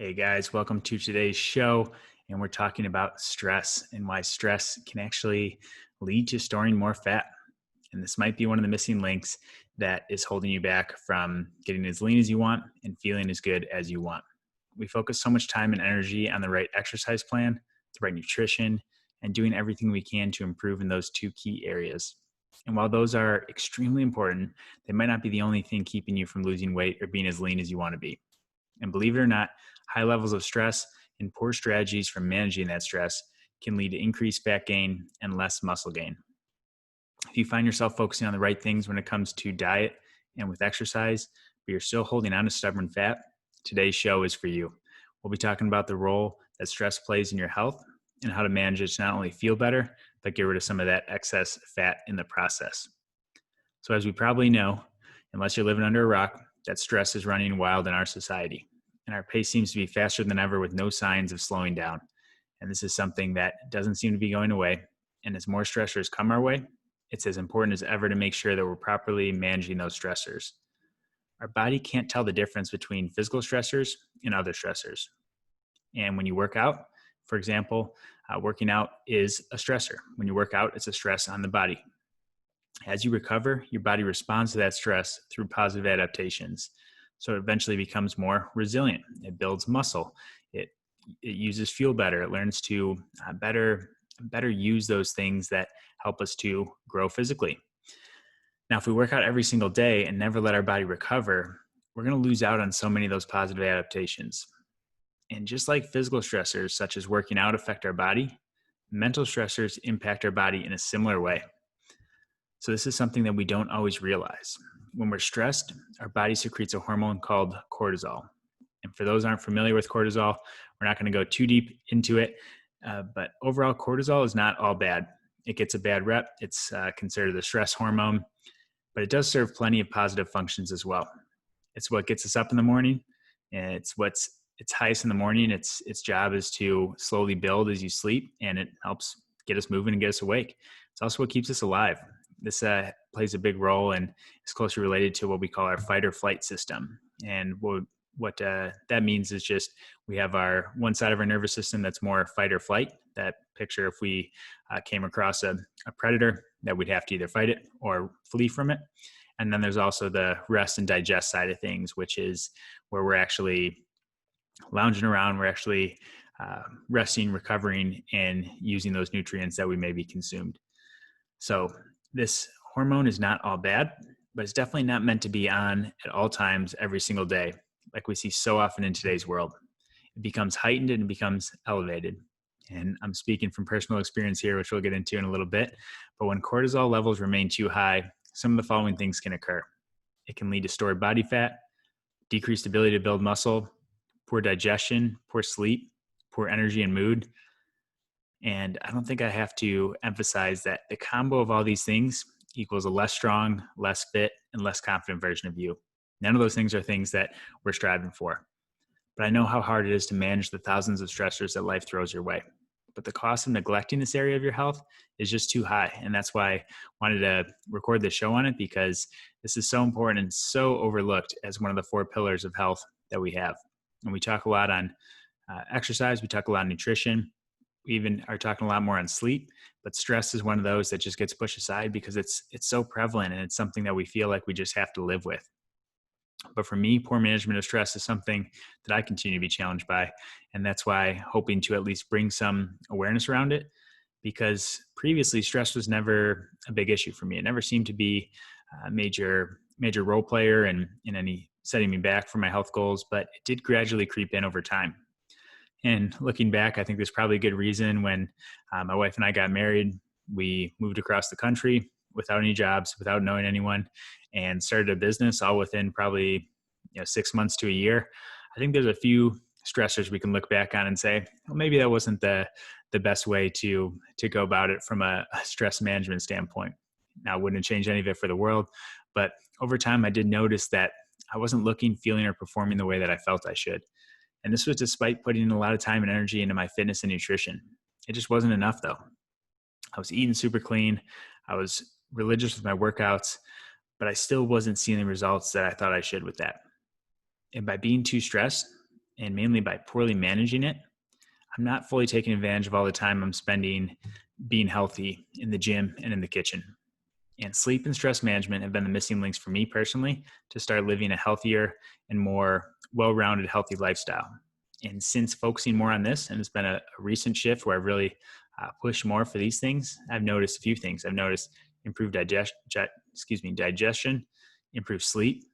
Hey guys, welcome to today's show. And we're talking about stress and why stress can actually lead to storing more fat. And this might be one of the missing links that is holding you back from getting as lean as you want and feeling as good as you want. We focus so much time and energy on the right exercise plan, the right nutrition, and doing everything we can to improve in those two key areas. And while those are extremely important, they might not be the only thing keeping you from losing weight or being as lean as you want to be. And believe it or not, high levels of stress and poor strategies for managing that stress can lead to increased fat gain and less muscle gain. If you find yourself focusing on the right things when it comes to diet and with exercise, but you're still holding on to stubborn fat, today's show is for you. We'll be talking about the role that stress plays in your health and how to manage it to not only feel better, but get rid of some of that excess fat in the process. So, as we probably know, unless you're living under a rock, that stress is running wild in our society. And our pace seems to be faster than ever with no signs of slowing down. And this is something that doesn't seem to be going away. And as more stressors come our way, it's as important as ever to make sure that we're properly managing those stressors. Our body can't tell the difference between physical stressors and other stressors. And when you work out, for example, working out is a stressor. When you work out, it's a stress on the body. As you recover, your body responds to that stress through positive adaptations. So it eventually becomes more resilient. It builds muscle. It, it uses fuel better. It learns to better use those things that help us to grow physically. Now, if we work out every single day and never let our body recover, we're going to lose out on so many of those positive adaptations. And just like physical stressors, such as working out, affect our body, mental stressors impact our body in a similar way. So this is something that we don't always realize. When we're stressed, our body secretes a hormone called cortisol. And for those aren't familiar with cortisol, we're not going to go too deep into it. But overall, cortisol is not all bad. It gets a bad rep. It's considered the stress hormone, but it does serve plenty of positive functions as well. It's what gets us up in the morning, and it's highest in the morning. Its job is to slowly build as you sleep, and it helps get us moving and get us awake. It's also what keeps us alive. This plays a big role and is closely related to what we call our fight or flight system. And what that means is just we have our one side of our nervous system that's more fight or flight. That picture, if we came across a predator, that we'd have to either fight it or flee from it. And then there's also the rest and digest side of things, which is where we're actually lounging around. We're actually resting, recovering, and using those nutrients that we may be consumed. So this hormone is not all bad, but it's definitely not meant to be on at all times every single day, like we see so often in today's world. It becomes heightened and it becomes elevated. And I'm speaking from personal experience here, which we'll get into in a little bit. But when cortisol levels remain too high, some of the following things can occur. It can lead to stored body fat, decreased ability to build muscle, poor digestion, poor sleep, poor energy and mood. And I don't think I have to emphasize that the combo of all these things equals a less strong, less fit, and less confident version of you. None of those things are things that we're striving for. But I know how hard it is to manage the thousands of stressors that life throws your way. But the cost of neglecting this area of your health is just too high. And that's why I wanted to record this show on it, because this is so important and so overlooked as one of the four pillars of health that we have. And we talk a lot on exercise, we talk a lot on nutrition, we even are talking a lot more on sleep, but stress is one of those that just gets pushed aside because it's so prevalent and it's something that we feel like we just have to live with. But for me, poor management of stress is something that I continue to be challenged by. And that's why hoping to at least bring some awareness around it, because previously stress was never a big issue for me. It never seemed to be a major role player in any setting me back from my health goals, but it did gradually creep in over time. And looking back, I think there's probably a good reason. When my wife and I got married, we moved across the country without any jobs, without knowing anyone, and started a business all within probably 6 months to a year. I think there's a few stressors we can look back on and say, well, maybe that wasn't the best way to go about it from a stress management standpoint. Now, I wouldn't change any of it for the world, but over time, I did notice that I wasn't looking, feeling, or performing the way that I felt I should. And this was despite putting in a lot of time and energy into my fitness and nutrition. It just wasn't enough though. I was eating super clean. I was religious with my workouts, but I still wasn't seeing the results that I thought I should with that. And by being too stressed, and mainly by poorly managing it, I'm not fully taking advantage of all the time I'm spending being healthy in the gym and in the kitchen. And sleep and stress management have been the missing links for me personally to start living a healthier and more well-rounded, healthy lifestyle. And since focusing more on this, and it's been a recent shift where I've really pushed more for these things, I've noticed a few things. I've noticed improved digestion, improved sleep,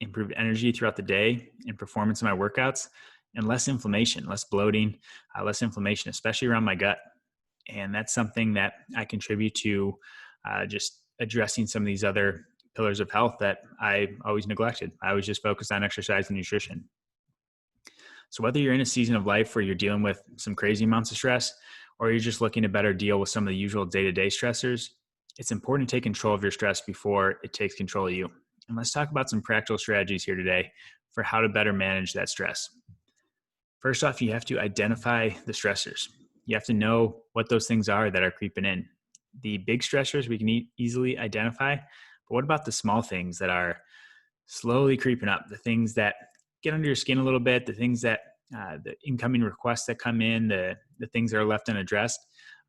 improved energy throughout the day, and performance in my workouts, and less inflammation, less bloating, less inflammation, especially around my gut. And that's something that I contribute to just addressing some of these other pillars of health that I always neglected. I was just focused on exercise and nutrition. So whether you're in a season of life where you're dealing with some crazy amounts of stress, or you're just looking to better deal with some of the usual day-to-day stressors, it's important to take control of your stress before it takes control of you. And let's talk about some practical strategies here today for how to better manage that stress. First off, you have to identify the stressors. You have to know what those things are that are creeping in. The big stressors we can easily identify, but what about the small things that are slowly creeping up, the things that get under your skin a little bit, the things that the incoming requests that come in, the things that are left unaddressed?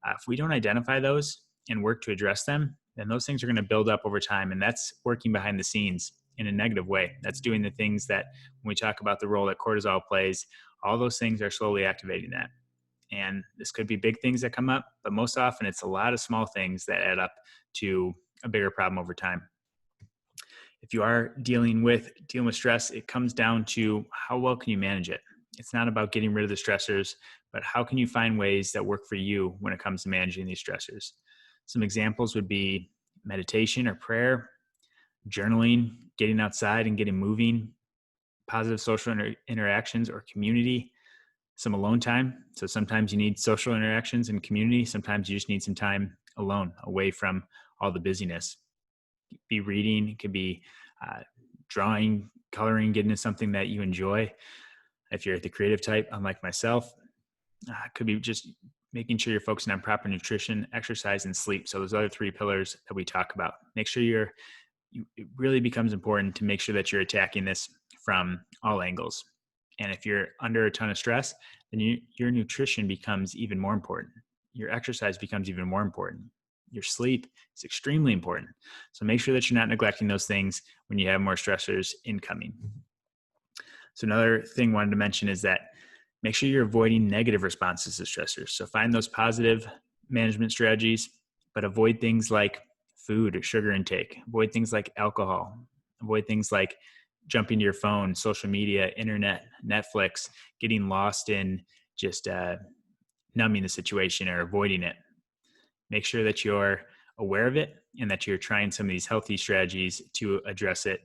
If we don't identify those and work to address them, then those things are going to build up over time. And that's working behind the scenes in a negative way. That's doing the things that when we talk about the role that cortisol plays, all those things are slowly activating that. And this could be big things that come up, but most often it's a lot of small things that add up to a bigger problem over time. If you are dealing with stress, it comes down to how well can you manage it. It's not about getting rid of the stressors, but how can you find ways that work for you when it comes to managing these stressors? Some examples would be meditation or prayer, journaling, getting outside and getting moving, positive social interactions or community, some alone time. So sometimes you need social interactions and community. Sometimes you just need some time alone, away from all the busyness. It could be reading, it could be drawing, coloring, getting into something that you enjoy. If you're the creative type, unlike myself, it could be just making sure you're focusing on proper nutrition, exercise, and sleep. So those other three pillars that we talk about. Make sure it really becomes important to make sure that you're attacking this from all angles. And if you're under a ton of stress, then your nutrition becomes even more important. Your exercise becomes even more important. Your sleep is extremely important. So make sure that you're not neglecting those things when you have more stressors incoming. So another thing I wanted to mention is that make sure you're avoiding negative responses to stressors. So find those positive management strategies, but avoid things like food or sugar intake. Avoid things like alcohol. Avoid things like jumping to your phone, social media, internet, Netflix, getting lost in just numbing the situation or avoiding it. Make sure that you're aware of it and that you're trying some of these healthy strategies to address it.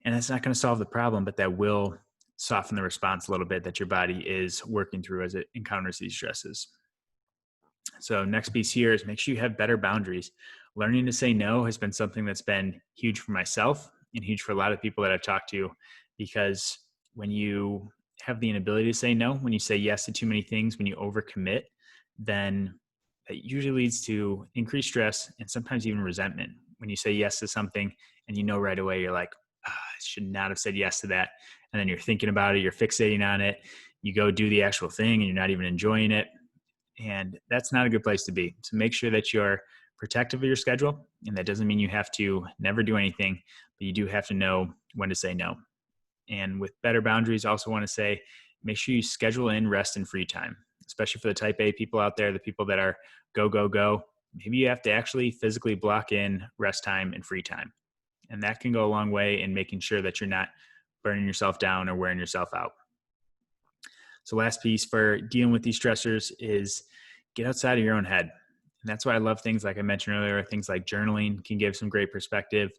And that's not going to solve the problem, but that will soften the response a little bit that your body is working through as it encounters these stresses. So next piece here is make sure you have better boundaries. Learning to say no has been something that's been huge for myself and huge for a lot of people that I've talked to, because when you have the inability to say no, when you say yes to too many things, when you overcommit, then that usually leads to increased stress and sometimes even resentment. When you say yes to something and you know right away, you're like, I should not have said yes to that. And then you're thinking about it, you're fixating on it, you go do the actual thing and you're not even enjoying it. And that's not a good place to be. So make sure that you're protective of your schedule. And that doesn't mean you have to never do anything, but you do have to know when to say no. And with better boundaries, I also want to say, make sure you schedule in rest and free time, especially for the type A people out there, the people that are go, go, go. Maybe you have to actually physically block in rest time and free time. And that can go a long way in making sure that you're not burning yourself down or wearing yourself out. So last piece for dealing with these stressors is get outside of your own head. And that's why I love things like I mentioned earlier, things like journaling can give some great perspective.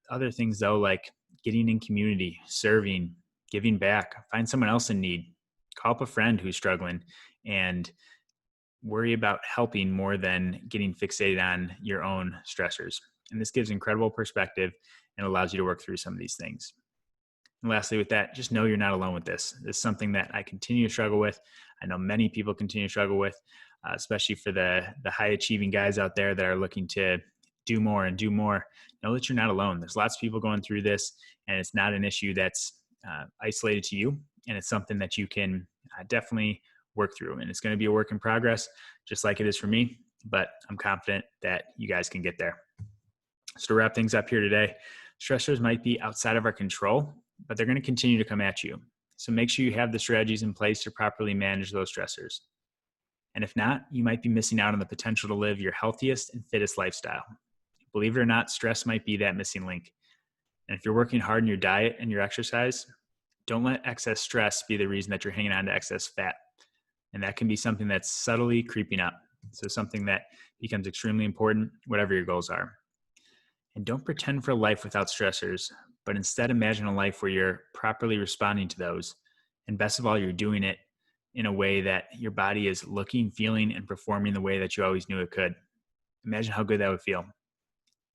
Other things though, like getting in community, serving, giving back, find someone else in need, call up a friend who's struggling, and worry about helping more than getting fixated on your own stressors. And this gives incredible perspective and allows you to work through some of these things. And lastly, with that, just know you're not alone with this. This is something that I continue to struggle with. I know many people continue to struggle with, especially for the high achieving guys out there that are looking to do more and do more. Know that you're not alone. There's lots of people going through this, and it's not an issue that's isolated to you. and it's something that you can definitely work through. And it's going to be a work in progress, just like it is for me, but I'm confident that you guys can get there. So to wrap things up here today, stressors might be outside of our control, but they're going to continue to come at you. So make sure you have the strategies in place to properly manage those stressors. And if not, you might be missing out on the potential to live your healthiest and fittest lifestyle. Believe it or not, stress might be that missing link. And if you're working hard in your diet and your exercise, don't let excess stress be the reason that you're hanging on to excess fat. And that can be something that's subtly creeping up. So something that becomes extremely important, whatever your goals are. And don't pretend for a life without stressors, but instead imagine a life where you're properly responding to those. And best of all, you're doing it in a way that your body is looking, feeling, and performing the way that you always knew it could. Imagine how good that would feel.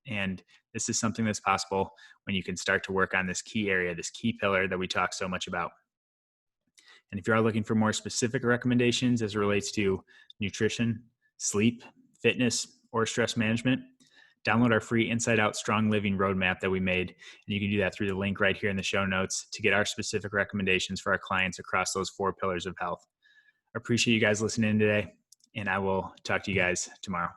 And this is something that's possible when you can start to work on this key area, this key pillar that we talk so much about. And if you are looking for more specific recommendations as it relates to nutrition, sleep, fitness, or stress management, download our free Inside Out Strong Living roadmap that we made. And you can do that through the link right here in the show notes to get our specific recommendations for our clients across those 4 pillars of health. I appreciate you guys listening today, and I will talk to you guys tomorrow.